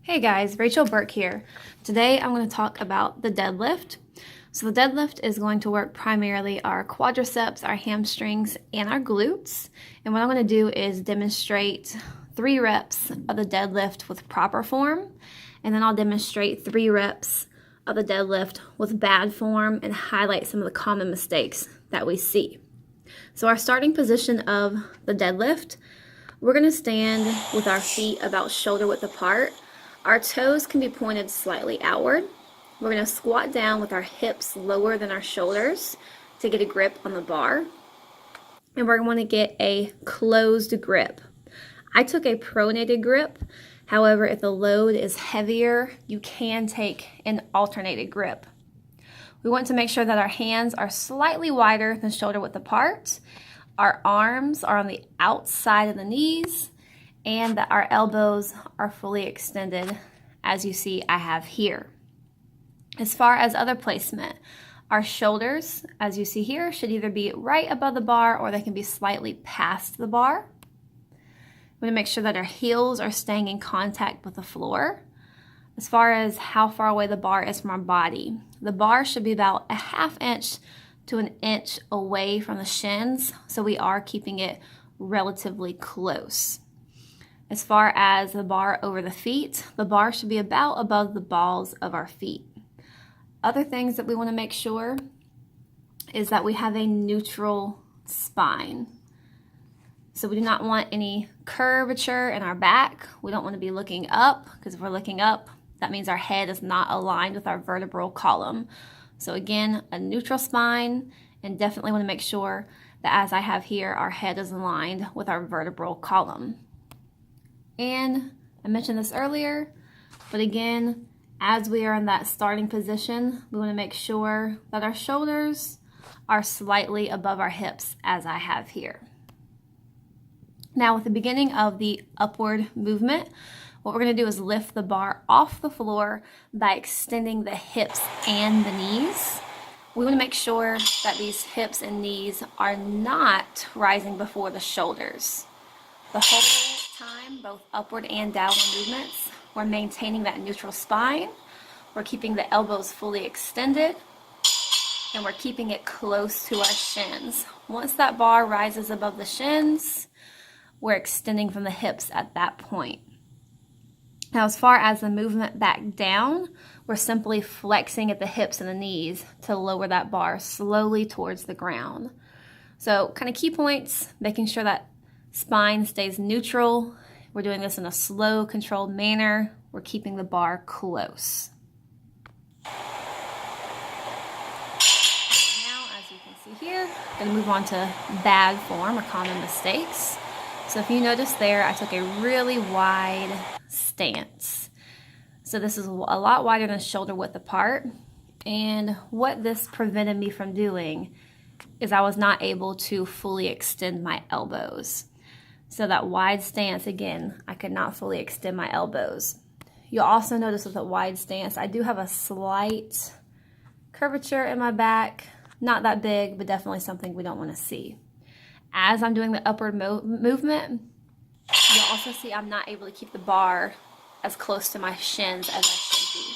Hey guys, Rachel Burke here. Today I'm going to talk about the deadlift. So the deadlift is going to work primarily our quadriceps, our hamstrings, and our glutes. And what I'm going to do is demonstrate 3 reps of the deadlift with proper form. And then I'll demonstrate 3 reps of the deadlift with bad form and highlight some of the common mistakes that we see. So our starting position of the deadlift, we're going to stand with our feet about shoulder width apart. Our toes can be pointed slightly outward. We're going to squat down with our hips lower than our shoulders to get a grip on the bar. And we're going to get a closed grip. I took a pronated grip. However, if the load is heavier, you can take an alternated grip. We want to make sure that our hands are slightly wider than shoulder width apart. Our arms are on the outside of the knees, and that our elbows are fully extended, as you see I have here. As far as other placement, our shoulders, as you see here, should either be right above the bar or they can be slightly past the bar. We want to make sure that our heels are staying in contact with the floor. As far as how far away the bar is from our body, the bar should be about a ½ inch to an inch away from the shins, so we are keeping it relatively close. As far as the bar over the feet, the bar should be about above the balls of our feet. Other things that we want to make sure is that we have a neutral spine. So we do not want any curvature in our back. We don't want to be looking up, because if we're looking up, that means our head is not aligned with our vertebral column. So again, a neutral spine, and definitely want to make sure that, as I have here, our head is aligned with our vertebral column. And I mentioned this earlier, but again, as we are in that starting position, we want to make sure that our shoulders are slightly above our hips, as I have here. Now, with the beginning of the upward movement, what we're going to do is lift the bar off the floor by extending the hips and the knees. We want to make sure that these hips and knees are not rising before the shoulders. The whole time, both upward and downward movements, we're maintaining that neutral spine. We're keeping the elbows fully extended, and we're keeping it close to our shins. Once that bar rises above the shins, we're extending from the hips at that point. Now, as far as the movement back down, we're simply flexing at the hips and the knees to lower that bar slowly towards the ground. So kind of key points, making sure that spine stays neutral. We're doing this in a slow, controlled manner. We're keeping the bar close. Now, as you can see here, I'm going to move on to bad form or common mistakes. So if you notice there, I took a really wide stance. So this is a lot wider than shoulder width apart. And what this prevented me from doing is I was not able to fully extend my elbows. So that wide stance, again, I could not fully extend my elbows. You'll also notice with a wide stance, I do have a slight curvature in my back. Not that big, but definitely something we don't want to see. As I'm doing the upward movement, you'll also see I'm not able to keep the bar as close to my shins as I should be.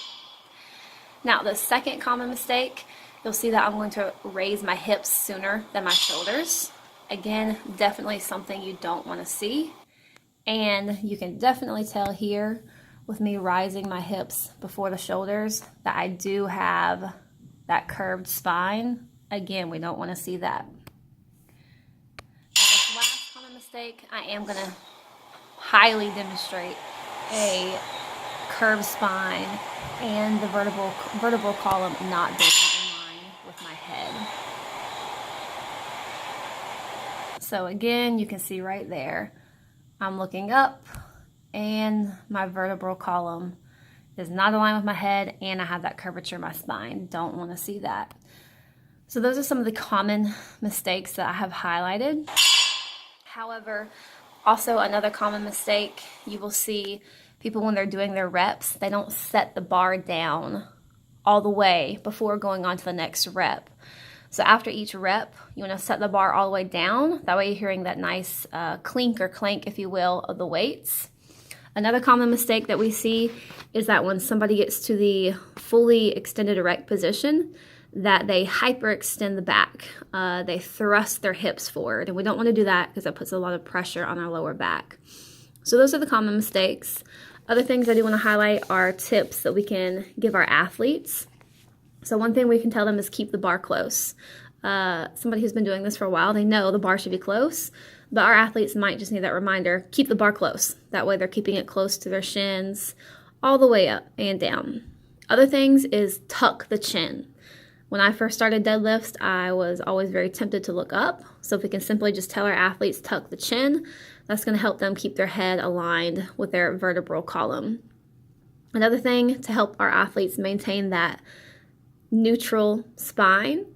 Now, the second common mistake, you'll see that I'm going to raise my hips sooner than my shoulders. Again, definitely something you don't want to see. And you can definitely tell here with me rising my hips before the shoulders that I do have that curved spine. Again, we don't want to see that. This last common mistake, I am going to highly demonstrate a curved spine and the vertebral column not being in line with my head. So again, you can see right there, I'm looking up and my vertebral column is not aligned with my head, and I have that curvature in my spine. Don't want to see that. So those are some of the common mistakes that I have highlighted. However, also another common mistake, you will see people when they're doing their reps, they don't set the bar down all the way before going on to the next rep. So after each rep, you want to set the bar all the way down. That way you're hearing that nice clink or clank, if you will, of the weights. Another common mistake that we see is that when somebody gets to the fully extended erect position, that they hyperextend the back. They thrust their hips forward, and we don't want to do that because that puts a lot of pressure on our lower back. So those are the common mistakes. Other things I do want to highlight are tips that we can give our athletes. So one thing we can tell them is keep the bar close. Somebody who's been doing this for a while, they know the bar should be close, but our athletes might just need that reminder, keep the bar close. That way they're keeping it close to their shins, all the way up and down. Other things is tuck the chin. When I first started deadlifts, I was always very tempted to look up. So if we can simply just tell our athletes tuck the chin, that's going to help them keep their head aligned with their vertebral column. Another thing to help our athletes maintain that neutral spine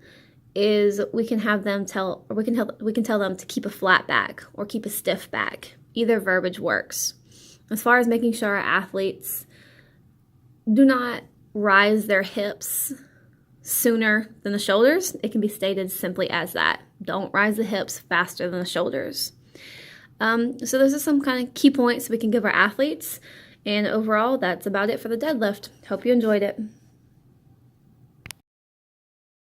is we can tell them to keep a flat back or keep a stiff back. Either verbiage works. As far as making sure our athletes do not rise their hips sooner than the shoulders, it can be stated simply as that. Don't rise the hips faster than the shoulders. So those are some kind of key points we can give our athletes. And overall, that's about it for the deadlift. Hope you enjoyed it.